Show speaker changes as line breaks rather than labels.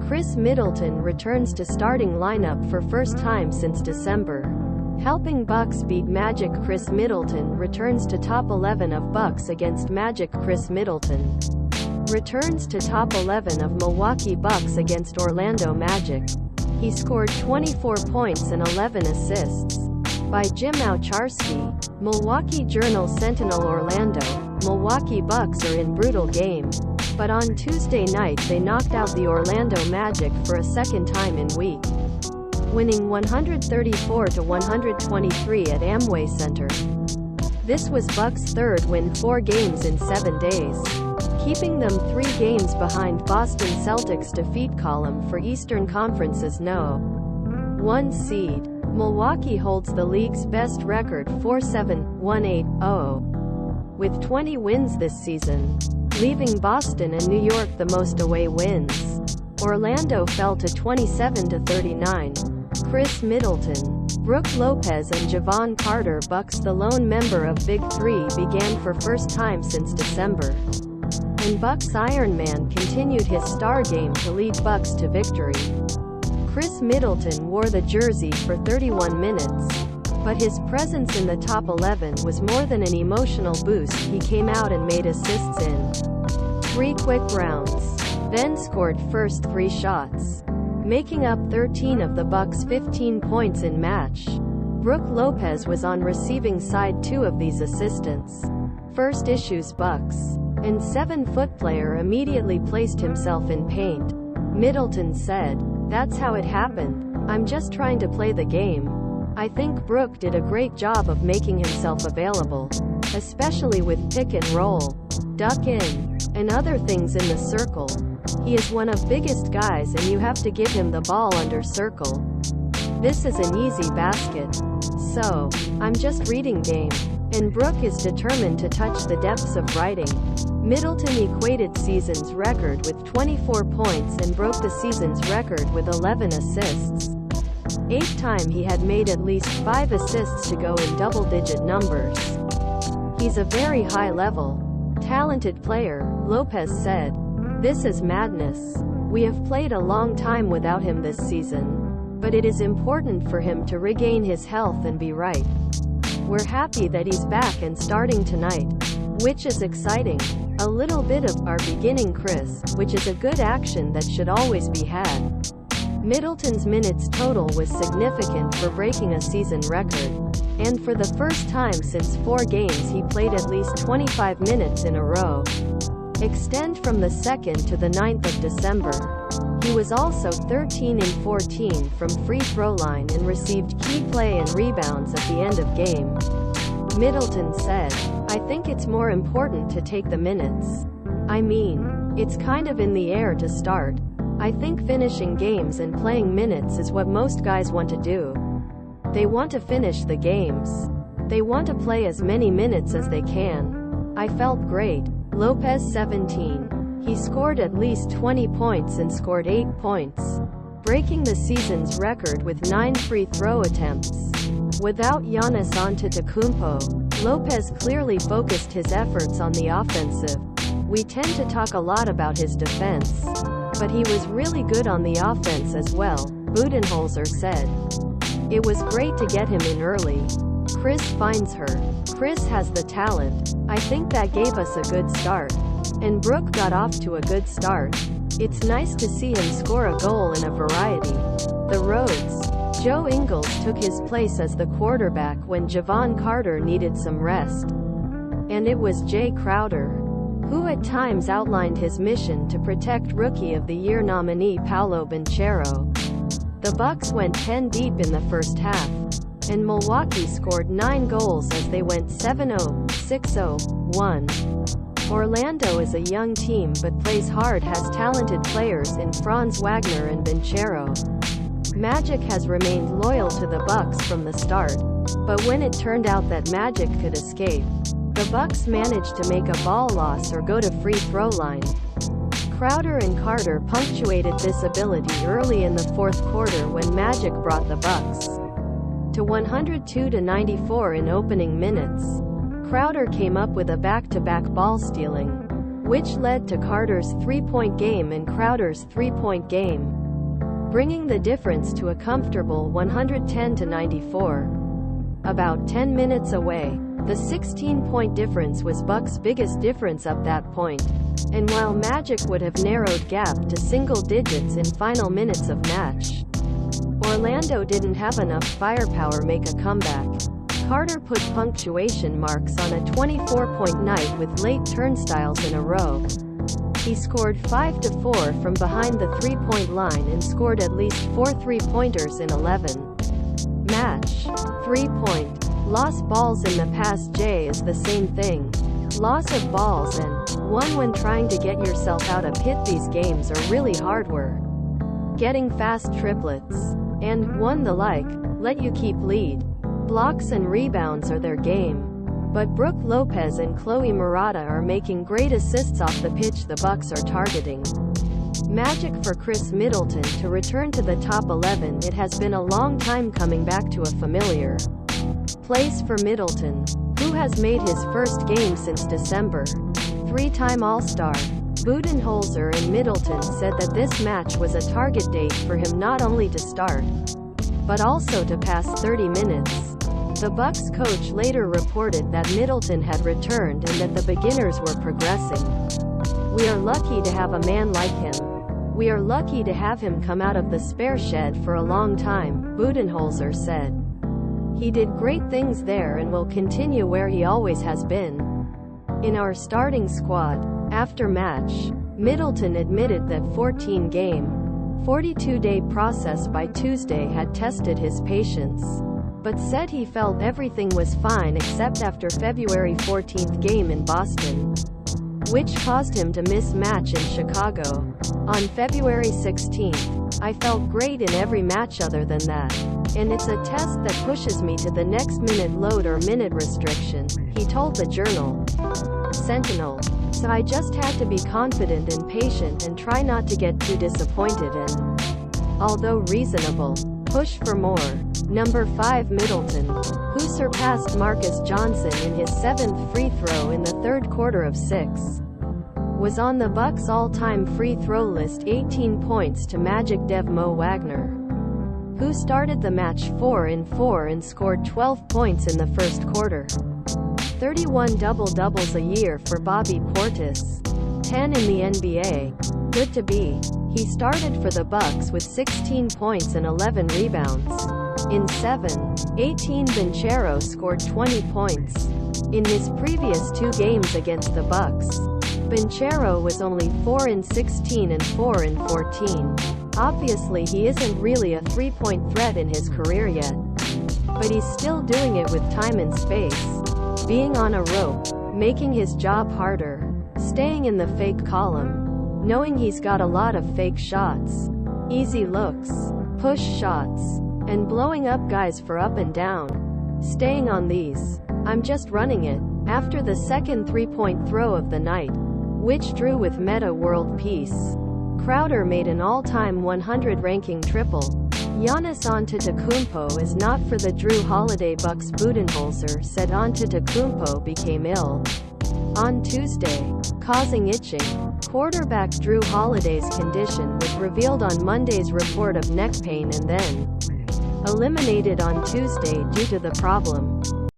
Khris Middleton returns to starting lineup for first time since December. Helping Bucks beat Magic Khris Middleton returns to top 11 of Bucks against Magic Khris Middleton. Returns to top 11 of Milwaukee Bucks against Orlando Magic. He scored 24 points and 11 assists. By Jim Owczarski, Milwaukee Journal Sentinel Orlando. Milwaukee Bucks are in brutal game, but on Tuesday night they knocked out the Orlando Magic for a second time in week, winning 134-123 at Amway Center. This was Bucks' third win 4 games in 7 days, keeping them 3 games behind Boston Celtics defeat column for Eastern Conference's No. 1 seed. Milwaukee holds the league's best record 4-7-1-8-0, with 20 wins this season, leaving Boston and New York the most away wins. Orlando fell to 27-39. Khris Middleton, Brook Lopez and Jevon Carter Bucks. The lone member of Big Three began for first time since December, and Bucks Iron Man continued his star game to lead Bucks to victory. Khris Middleton wore the jersey for 31 minutes, but his presence in the top 11 was more than an emotional boost. He came out and made assists in 3 quick rounds, then scored first 3 shots, making up 13 of the Bucks' 15 points in match. Brook Lopez was on receiving side 2 of these assistants. First issues Bucks, and 7-foot player immediately placed himself in paint. Middleton said, "That's how it happened. I'm just trying to play the game. I think Brook did a great job of making himself available, especially with pick and roll, duck in, and other things in the circle. He is one of biggest guys and you have to give him the ball under circle. This is an easy basket. So, I'm just reading game." And Brook is determined to touch the depths of writing. Middleton equated season's record with 24 points and broke the season's record with 11 assists. 8th time he had made at least 5 assists to go in double-digit numbers. He's a very high-level, talented player, Lopez said. "This is madness. We have played a long time without him this season, but it is important for him to regain his health and be right. We're happy that he's back and starting tonight, which is exciting. A little bit of our beginning Khris, which is a good action that should always be had." Middleton's minutes total was significant for breaking a season record, and for the first time since 4 games he played at least 25 minutes in a row. Extend from the 2nd to the 9th of December. He was also 13-14 from free throw line and received key play and rebounds at the end of game. Middleton said, "I think it's more important to take the minutes. I mean, it's kind of in the air to start. I think finishing games and playing minutes is what most guys want to do. They want to finish the games. They want to play as many minutes as they can. I felt great." Lopez 17. He scored at least 20 points and scored 8 points, breaking the season's record with 9 free throw attempts. Without Giannis Antetokounmpo, Lopez clearly focused his efforts on the offensive. "We tend to talk a lot about his defense, but he was really good on the offense as well," Budenholzer said. "It was great to get him in early. Khris finds her. Khris has the talent. I think that gave us a good start. And Brook got off to a good start. It's nice to see him score a goal in a variety." The Roads. Joe Ingles took his place as the quarterback when Jevon Carter needed some rest. And it was Jae Crowder, who at times outlined his mission to protect Rookie of the Year nominee Paolo Banchero. The Bucks went 10 deep in the first half, and Milwaukee scored 9 goals as they went 7-0, 6-0, 1. Orlando is a young team but plays hard, has talented players in Franz Wagner and Banchero. Magic has remained loyal to the Bucks from the start, but when it turned out that Magic could escape, the Bucks managed to make a ball loss or go to free throw line. Crowder and Carter punctuated this ability early in the 4th quarter when Magic brought the Bucks to 102-94 in opening minutes. Crowder came up with a back-to-back ball stealing which led to Carter's three-point game and Crowder's three-point game, bringing the difference to a comfortable 110-94. About 10 minutes away, the 16-point difference was Bucks' biggest difference up that point, and while Magic would have narrowed gap to single digits in final minutes of match, Orlando didn't have enough firepower make a comeback. Carter put punctuation marks on a 24-point night with late turnstiles in a row. He scored 5-4 from behind the three-point line and scored at least 4 three-pointers in 11. Match. 3-point. Lost balls in the past. Jae is the same thing. Loss of balls and one when trying to get yourself out of hit. These games are really hard work. Getting fast triplets. And one the like, let you keep lead. Blocks and rebounds are their game. But Brook Lopez and Chloe Murata are making great assists off the pitch. The Bucks are targeting Magic for Khris Middleton to return to the top 11. It has been a long time coming back to a familiar place for Middleton, who has made his first game since December. Three-time All-Star Budenholzer and Middleton said that this match was a target date for him not only to start, but also to pass 30 minutes. The Bucks coach later reported that Middleton had returned and that the beginners were progressing. "We are lucky to have a man like him. We are lucky to have him come out of the spare shed for a long time," Budenholzer said. "He did great things there and will continue where he always has been in our starting squad." After match, Middleton admitted that 14-game, 42-day process by Tuesday had tested his patience, but said he felt everything was fine except after February 14th game in Boston, which caused him to miss match in Chicago. On February 16th, "I felt great in every match other than that. And it's a test that pushes me to the next minute load or minute restriction," he told the Journal Sentinel. "So I just had to be confident and patient and try not to get too disappointed and, although reasonable, push for more." Number 5 Middleton, who surpassed Marcus Johnson in his 7th free throw in the third quarter of 6, was on the Bucks' all-time free throw list. 18 points to Magic Franz Wagner, who started the match 4-4 and scored 12 points in the first quarter. 31 double-doubles a year for Bobby Portis, 10 in the NBA. Good to be. He started for the Bucks with 16 points and 11 rebounds. In 7-18 Banchero scored 20 points. In his previous 2 games against the Bucks, Banchero was only 4-16 and 4-14. Obviously he isn't really a three-point threat in his career yet, but he's still doing it with time and space. Being on a rope, making his job harder, staying in the fake column, knowing he's got a lot of fake shots, easy looks, push shots, and blowing up guys for up and down. Staying on these. I'm just running it. After the second three-point throw of the night, which drew with Meta World Peace, Crowder made an all-time 100-ranking triple. Giannis Antetokounmpo is not for the Jrue Holiday Bucks. Budenholzer said Antetokounmpo became ill on Tuesday, causing itching. Quarterback Jrue Holiday's condition was revealed on Monday's report of neck pain and then eliminated on Tuesday due to the problem.